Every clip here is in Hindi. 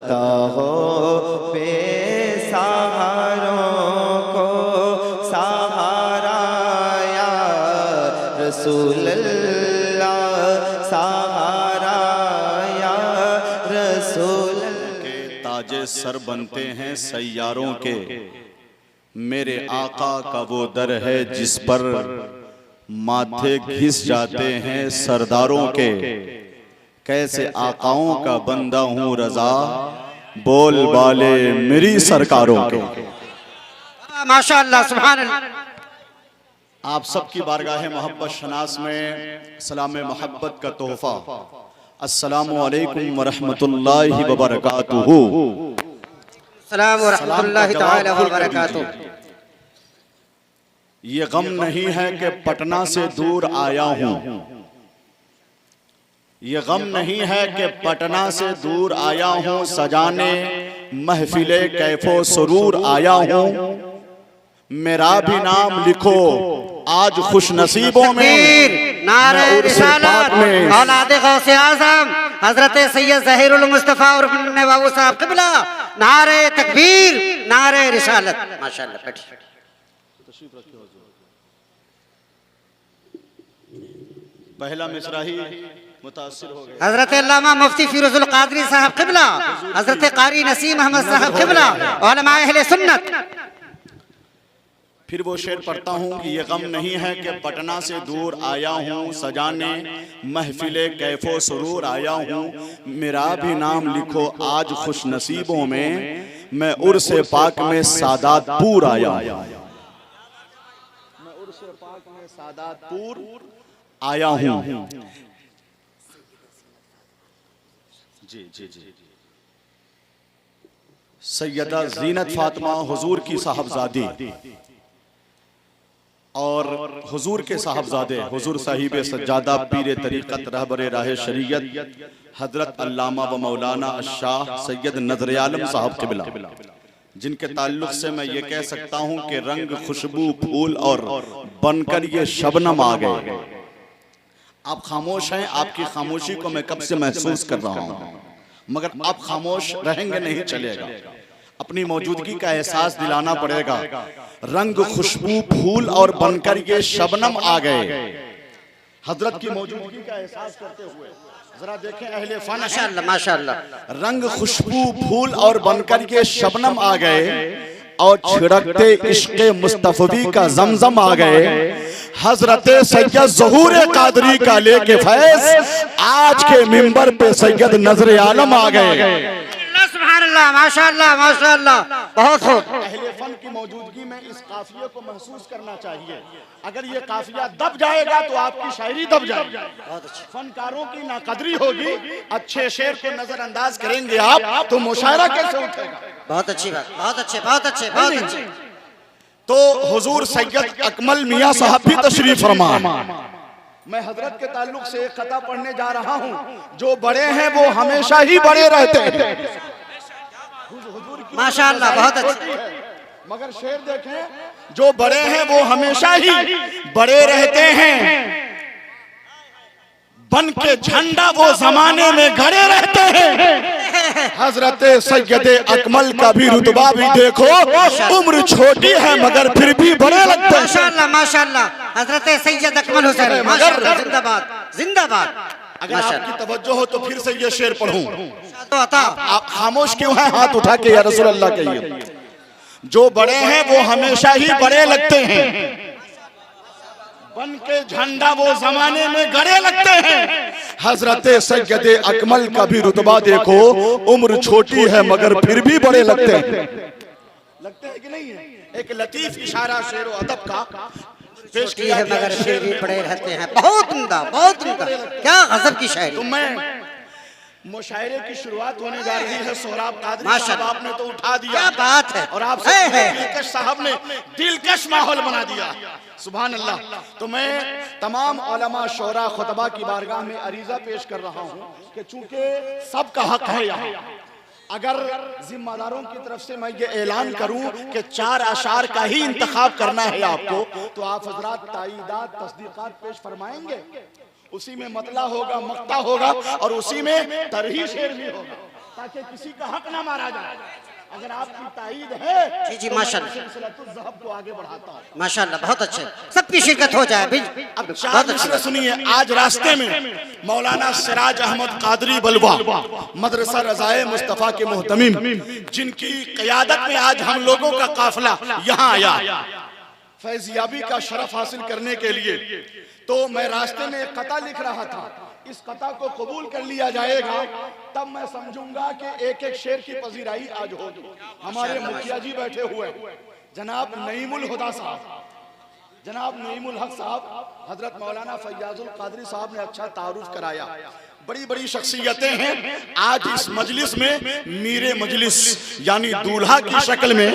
हो बेसहारों को सहारा या रसूल अल्लाह, सहारा या रसूल के ताजे सर बनते हैं सैयारों के। मेरे आका का वो दर है जिस पर माथे घिस जाते हैं सरदारों के। कैसे आकाओं का बंदा हूँ रजा, बोल बाले मेरी सरकारों के। माशाअल्लाह सुभान अल्लाह। आप सबकी बारगाह मोहब्बत शनास में सलाम मोहब्बत का तोहफा अस्सलामु अलैकुम व रहमतुल्लाहि व बरकातुहू। सलाम व रहमतुल्लाहि तआला व बरकातुहू। ये गम नहीं है कि पटना से दूर आया हूँ, ये गम नहीं है कि पटना से दूर आया हूँ, सजाने महफिले कैफो सुरूर आया हूँ। मेरा भी नाम लिखो आज खुश नसीबों में, नारे रिसालत औलाद गौसे आज़म हजरत सैयद ज़हीरुल मुस्तफ़ा और बाबू साहब क़िबला। नारे तकबीर, नारे रिसालत। माशाअल्लाह। बैठिए। पहला मिसरा ही मुतासिर हो गया। हजरत अल्लामा मुफ्ती फिरोजुल कादरी साहब क़िबला, हजरत कारी नसीम अहमद साहब क़िबला, उलमा अहले सुन्नत। फिर वो शेर पढ़ता हूँ कि ये गम नहीं है कि पटना से दूर आया हूँ, सजाने महफिले कैफो सुरूर आया हूँ। मेरा भी नाम लिखो आज खुश नसीबों में, मैं उर्से पाक में सादातपुर आया हूँ। मैं उर्से पाक में सादातपुर आया हूँ। जी जी जी। सैयदा ज़ीनत फातिमा हुजूर की साहबजादी और हुजूर के साहबजादे हुजूर साहिब सज्जादा पीर तरीक़त रहबर राह शरीयत हजरत अल्लामा व मौलाना शाह सैयद नजर आलम साहब क़िबला, जिनके ताल्लुक से मैं ये कह सकता हूँ कि रंग खुशबू फूल और बनकर ये शबनम आ गए। आप खामोश हैं, आपकी खामोशी को मैं कब से महसूस कर रहा हूँ, मगर आप खामोश रहेंगे नहीं चलेगा। अपनी मौजूदगी का एहसास दिलाना पड़ेगा। रंग खुशबू फूल और बनकर ये शबनम आ गए। हजरत की मौजूदगी का एहसास करते हुए जरा देखें अहले फन। माशाअल्लाह माशाअल्लाह। रंग खुशबू फूल और बनकर ये शबनम आ गए और छिड़कते इश्क़े मुस्तफ़वी का जमजम आ गए। हजरत सैयद ज़हूर कादरी का लेके फैज़ आज के मिंबर पे सैयद नजर आलम आ गए। सुभानअल्लाह माशाअल्लाह माशाअल्लाह। बहुत खूब। अहले फन की मौजूदगी में इस काफिये को महसूस करना चाहिए। अगर ये काफिया दब जाएगा तो आपकी शायरी दब जाएगी। फनकारों की नाकदरी होगी। अच्छे शेर को नजरअंदाज करेंगे आप तो मुशायरा कैसे उठेगा। बहुत अच्छी बात, बहुत अच्छे, बहुत अच्छे, बहुत अच्छे। तो हुजूर सैयद अकमल मियां साहब भी तशरीफ फरमा। मैं हजरत के ताल्लुक से एक खता पढ़ने जा रहा हूँ। जो बड़े हैं वो हमेशा ही बड़े रहते हैं। माशाअल्लाह बहुत अच्छे। मगर शेर देखें, जो बड़े हैं वो हमेशा ही बड़े रहते हैं। बन के झंडा वो जमाने में गड़े रहते हैं। हजरत सैयद अकमल का भी रुतबा भी देखो, उम्र छोटी है मगर फिर भी बड़े लगते हैं। माशाअल्लाह माशाअल्लाह। हजरत सैयद अकमल हुसैन माशाअल्लाह, जिंदाबाद जिंदाबाद। अगर आपकी तवज्जो हो तो फिर से ये शेर पढ़ूं। तो आप खामोश क्यों हैं? हाथ उठा के या रसूल अल्लाह कहिए। जो बड़े हैं वो हमेशा ही बड़े लगते हैं। बन के झंडा वो जमाने में गड़े लगते हैं। हजरत सैयद अकमल का भी रुतबा देखो, उम्र छोटी है मगर फिर भी बड़े लगते हैं। लगते हैं कि नहीं है? एक लतीफ इशारा शेर व अदब का पेश किया है मगर फिर भी बड़े रहते हैं। बहुत उम्दा, बहुत उम्दा। क्या गजब की शायरी। तो मैं मुशायरे की शुरुआत होने जा रही है। सोहराब कादरी साहब आपने तो उठा दिया। क्या बात है। और आप दिलकश साहब ने दिलकश माहौल बना दिया। सुभान अल्लाह। तो मैं तमाम उलमा शोरा खुतबा की बारगाह में अरीजा पेश कर रहा हूँ कि चूंकि सबका हक है यहाँ, अगर जिम्मेदारों की तरफ से मैं ये ऐलान करूं कि 4 अशार का ही इंतखाब करना है आपको, तो आप हजरात ताईदात तस्दीकात पेश फरमाएंगे। उसी में मतला होगा, मक्ता होगा और उसी में तरही शेर भी होगा। ताकि किसी का हक ना मारा जाए। अगर आपकी ताईद है जी जी तो माशाल्लाह, मैं सिलसिलतुल ज़हब को आगे बढ़ाता हूँ। माशाल्लाह, बहुत अच्छे, सबकी शिरकत हो जाए भी। अब चार मिसरे सुनिए। आज रास्ते में मौलाना सिराज अहमद कादरी बलवा मदरसा रज़ाए मुस्तफ़ा के मोहतमीम, जिनकी क़यादत में आज हम लोगों का काफिला यहाँ आया फैज़याबी का शरफ हासिल करने के लिए, तो मैं रास्ते में एक कता लिख रहा था। इस कता को कबूल कर लिया जाएगा तब मैं समझूंगा कि एक एक शेर की पजीराई आज होगी। हमारे मुखिया जी बैठे हुए जनाब नईमुल हुदा साहब, जनाब नईमुल हक साहब, हजरत मौलाना फैयाजुल कादरी साहब ने अच्छा तारुफ कराया। बड़ी बड़ी शख्सियतें हैं आज इस मजलिस में। मीरे मजलिस यानी दूल्हा की शक्ल में,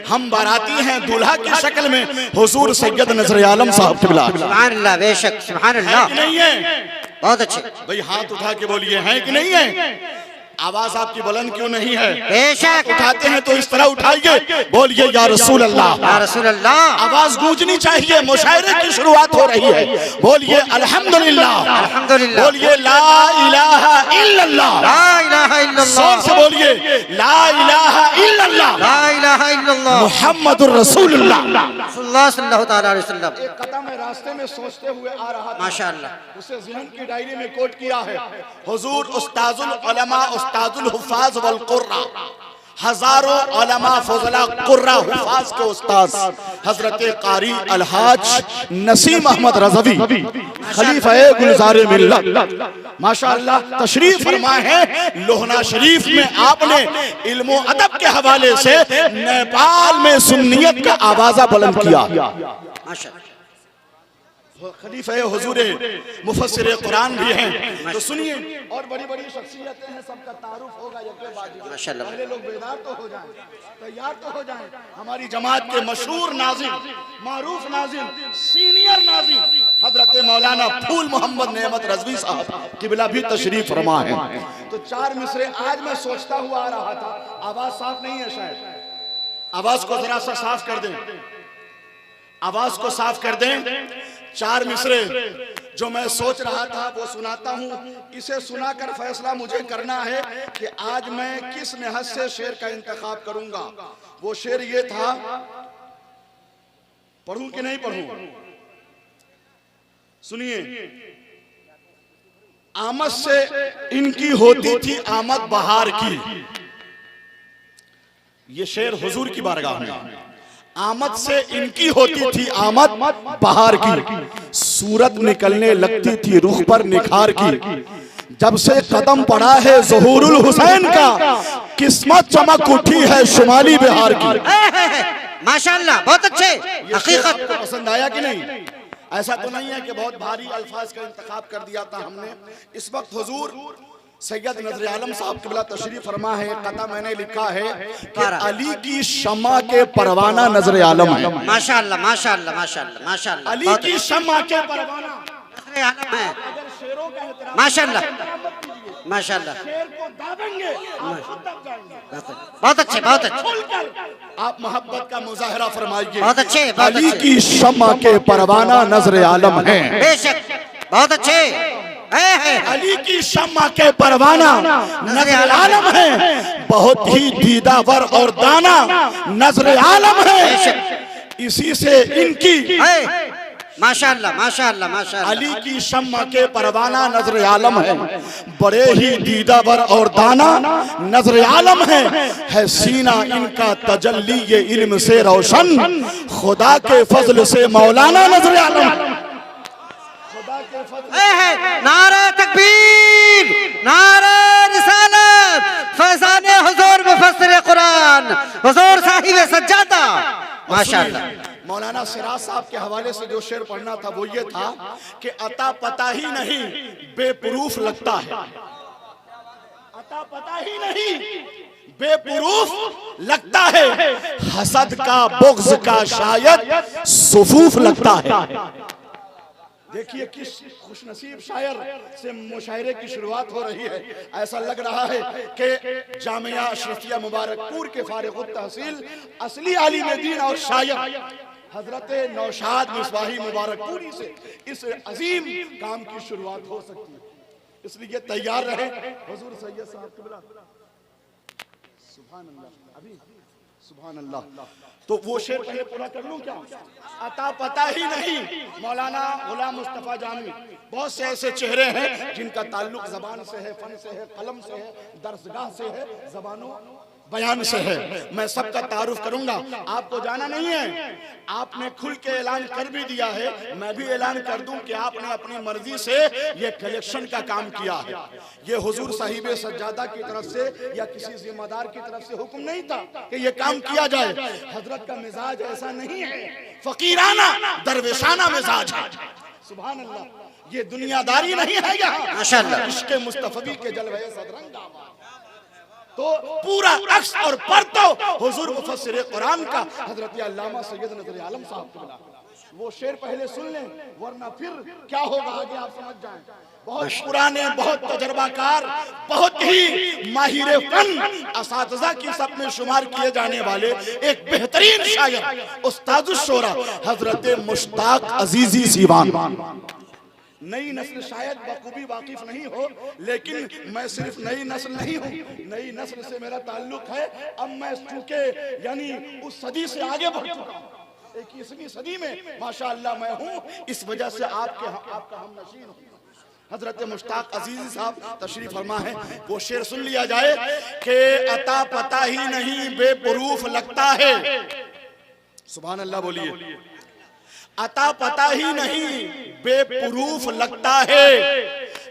हम बाराती हैं दूल्हा की शक्ल में हुजूर सैयद नजर आलम साहब किबला। सुभान अल्लाह, बेशक सुभान अल्लाह, नहीं है बहुत अच्छे, भाई, हाथ उठा के बोलिए हैं कि नहीं है? आवाज आपकी बुलंद क्यों नहीं है? बेशक उठाते हैं तो इस तरह उठाइए, बोलिए या रसूल अल्लाह, या रसूल अल्लाह। आवाज गूंजनी चाहिए। मुशायरे की शुरुआत हो रही है, बोलिए अल्हम्दुलिल्लाह, अल्हम्दुलिल्लाह, बोलिए ला इलाहा इल्लल्लाह, ला इलाहा इल्लल्लाह, जोर से बोलिए ला इलाहा इल्लल्लाह, ला इलाहा इल्लल्लाह, मुहम्मदुर रसूलुल्लाह सल्लल्लाहु ताला अलैहि वसल्लम। एक कदम में रास्ते में सोचते हुए आ रहा था, माशाअल्लाह, उसे ज़हन की डायरी में कोट किया है। हुजूर उस्ताजुल उलमा उस्ताजुल हुफ़ाज़ वल कुर्रा, हजारों उलमा फज़ला कुर्रा हुफ़ाज़ के उस्ताद हजरत कारी अलहाज नसीम अहमद रज़वी खलीफा गुलज़ारे मिल्लत माशाअल्लाह तशरीफ फरमा है। लोहना शरीफ में आपने इल्म अदब के हवाले से नेपाल में सुन्नियत का आवाज़ा बुलंद किया। माशाअल्लाह, खलीफा हुजूर मुफस्सिर कुरान भी हैं, तो सुनिए। और बड़ी बड़ी शख्सियतें हैं, सबका तारुफ होगा माशाअल्लाह। पहले लोग बेदार तो हो जाएं, तैयार तो हो जाएं। हमारी जमात के मशहूर नाज़िम, मारूफ नाज़िम, सीनियर नाज़िम हजरत मौलाना फूल मोहम्मद नेमत रज़वी साहब किबला भी तशरीफ फरमा है। तो चार मिसरे आज मैं सोचता हुआ आ रहा था। आवाज साफ नहीं है शायद, आवाज को जरा सा साफ कर दें, आवाज को साफ कर दें। चार मिसरे जो मैं सोच रहा था वो सुनाता हूँ। इसे सुनाकर फैसला मुझे करना है कि आज मैं किस नेहज से शेर का इंतखाब करूंगा। वो शेर ये था, पढ़ूं कि नहीं पढ़ूं? सुनिए। आमद से इनकी होती थी आमद बहार की, ये शेर हुजूर की बारगाह में। आमद से इनकी होती थी आमद बहार की, सूरत निकलने लगती थी रुख पर निखार की। जब से कदम पड़ा है ज़हूरुल हुसैन का, किस्मत चमक उठी है शुमाली बिहार की। माशाअल्लाह, बहुत अच्छे। हकीकत पसंद आया कि नहीं? ऐसा तो नहीं है कि बहुत भारी अल्फाज का इंतखाब कर दिया था हमने। इस वक्त हुजूर सैयद नजर आलम साहब किबला तशरीफ फरमा है। कता मैंने लिखा है कि अली की शम्मा के परवाना नजर आलम है। माशाअल्लाह, माशाअल्लाह, माशाअल्लाह, माशाअल्लाह, अली की शम्मा के परवाना नजर आलम है। अगर शेरों का एहतराम माशाअल्लाह, माशाअल्लाह, शेर को दाबेंगे आप दब जाएंगे। बहुत अच्छे, बहुत अच्छे, खुलकर आप मोहब्बत का मुजाहरा फरमाइए। बहुत अच्छे, बहुत अली अच्छे, की शम्मा के परवाना नजर आलम है। बेशक, बहुत अच्छे। अली की शम्मा के परवाना नजर आलम है, बहुत ही दीदावर और दाना नजर आलम है। इसी से इनकी माशाअल्लाह, माशाअल्लाह, माशाअल्लाह, अली की शम्मा के परवाना नजर आलम है, बड़े ही दीदावर और दाना नजर आलम है सीना इनका तजल्ली ये इल्म से रोशन, खुदा के फजल से मौलाना नजर आलम। नारा तकबीर, नारा रिसालत, फैज़ाने हुजूर मुफस्सिर कुरान, हुजूर साहिब सज्जादा। माशाअल्लाह। मौलाना सिराज साहब के हवाले से जो शेर पढ़ना था वो ये था कि अता पता ही नहीं बेप्रूफ लगता है, अता पता ही नहीं बेप्रूफ लगता है, हसद का बुग़्ज़ का शायद सुफूफ लगता है। देखिए किस खुशनसीब शायर से मुशायरे की शुरुआत हो रही है। ऐसा लग रहा है कि जामिया अशरफिया मुबारकपुर के फारिग तहसील असली आलिम दीन और शायर हजरत नौशाद मिसबाही मुबारकपुरी से इस अजीम काम की शुरुआत हो सकती है। इसलिए तैयार रहे। हुजूर सैयद साहब किबला सुभान अल्लाह। तो वो शेर पहले पूरा कर लूं क्या? अता पता ही नहीं। मौलाना गुलाम मुस्तफा जामी, बहुत से ऐसे चेहरे हैं जिनका ताल्लुक जबान से है, फन से है, कलम से है, दरसगाह से है, जबानों बयान से है। मैं सबका तारुफ करूंगा, आपको जाना नहीं है। आपने खुल के ऐलान कर भी दिया है, मैं भी ऐलान कर दूं कि आपने अपनी मर्जी से ये कलेक्शन का काम किया है। ये हुजूर साहिब सज्जादा की तरफ से या किसी जिम्मेदार की तरफ से हुक्म नहीं था कि ये काम किया जाए। हजरत का मिजाज ऐसा नहीं है, फकीराना दरवेशाना मिजाज है। सुभान अल्लाह। ये दुनियादारी नहीं है यहाँ, माशाअल्लाह। इश्क़े मुस्तफी के जलवे सदरंग। तो पूरा अक्स और परतो हुजूर मुफस्सिर कुरान का हजरत अल्लामा सैयद नजर आलम साहब के बला। वो शेर पहले सुन लें, वरना फिर क्या होगा आगे आप समझ जाएं। बहुत पुराने, बहुत तजर्बाकार, बहुत ही माहिर फन असातिज़ा की सब में शुमार किए जाने वाले एक बेहतरीन शायर उस्तादुश शोरा हजरत मुश्ताक अजीजी सीवान। नई नस्ल शायद बखूबी वाकिफ नहीं हो, लेकिन मैं सिर्फ नई नस्ल नहीं हूँ, नई नस्ल से मेरा ताल्लुक है। अब मैं चूंकि यानी उस सदी से आगे बढ़ चुका हूँ, 21वीं सदी में माशाअल्लाह मैं हूँ, इस वजह से आपका हम नशीन हूँ। हजरत मुश्ताक अजीज साहब तशरीफ फरमा है। वो शेर सुन लिया जाए कि अता पता ही नहीं बेपुरूफ लगता है। सुभान अल्लाह बोलिए। अता पता ही नहीं बेपुरूफ लगता है,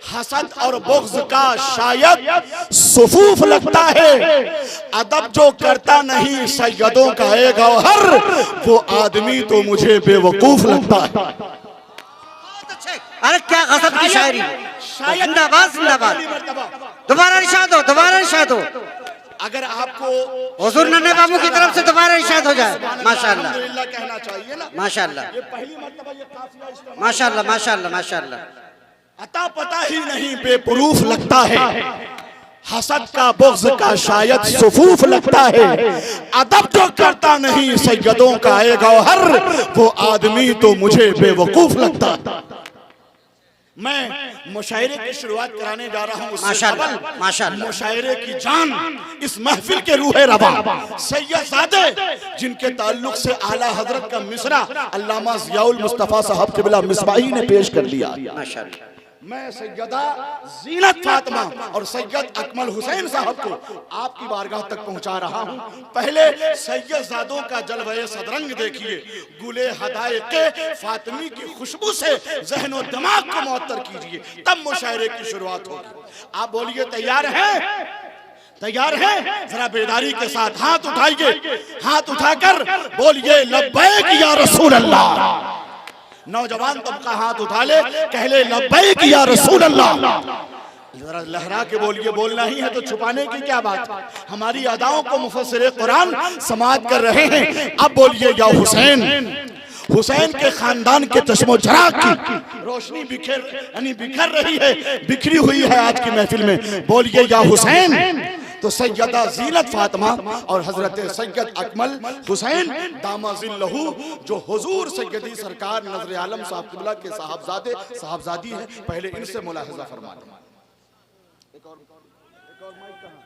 हसद और बुग़्ज़ का शायद सुफूफ लगता है। अदब जो करता नहीं सैयदों का है गौहर, वो आदमी तो मुझे बेवकूफ लगता है। अरे क्या गजब की शायरी। जिंदाबाद जिंदाबाद। दोबारा इरशाद हो, दोबारा इरशाद हो। अगर आपको हुजूर नन्हे बाबू की तरफ से दोबारा इरशाद हो जाए। माशाअल्लाह अल्हम्दुलिल्लाह कहना चाहिए ना। माशाअल्लाह ये पहली मर्तबा ये काफिया इस्तेमाल। माशाअल्लाह माशाअल्लाह माशाअल्लाह। अता पता ही नहीं बेपुरूफ लगता है, हसद का बुग़्ज़ का शायद सुफूफ लगता है। अदब जो करता नहीं सैयदों का है गौहर, वो आदमी तो मुझे बेवकूफ लगता है। मैं मुशायरे की शुरुआत कराने जा रहा हूँ। माशाअल्लाह माशाअल्लाह। मुशायरे की जान इस महफिल के रूह रवा सैयदजादे, जिनके ताल्लुक से आला हजरत का मिसरा अल्लामा ज़ियाउल मुस्तफ़ा साहब क़िबला मिसबाही ने पेश कर लिया। माशाअल्लाह। मैं सैयदा ज़ीनत फातिमा और सैयद अकमल हुसैन साहब को आपकी बारगाह तक पहुंचा रहा हूं। पहले सैयदजादों का जलवे सदरंग देखिए, गुले हदायक़े फातिमी की खुशबू से ज़हन और दिमाग को मुअत्तर कीजिए, तब मुशायरे की शुरुआत होगी। आप बोलिए तैयार हैं? तैयार हैं? जरा बेदारी के साथ हाथ उठाइए, हाथ उठाकर बोलिए लब्बैक या रसूल अल्लाह। नौजवान तबका हाथ उठा ले, कह ले लब्बैक या रसूल अल्लाह। जरा लहरा के बोलिए, बोलना ही है तो छुपाने की क्या बात है। हमारी अदाओं को मुफस्सिर कुरान समाअत कर रहे हैं। अब बोलिए या हुसैन। हुसैन के खानदान के चश्मो चराग की रोशनी बिखर रही है, बिखरी हुई है आज की महफिल में। बोलिए या हुसैन। तो सैयदा ज़ीनत फातिमा और हजरत सैयद अकमल हुसैन दामाजिल्लहु, जो हुजूर सैयदी सरकार नजर आलम साहब क़िबला के साहबजादे साहबजादी हैं, पहले इनसे मुलाहिज़ा फरमाना। एक और माइक कहाँ?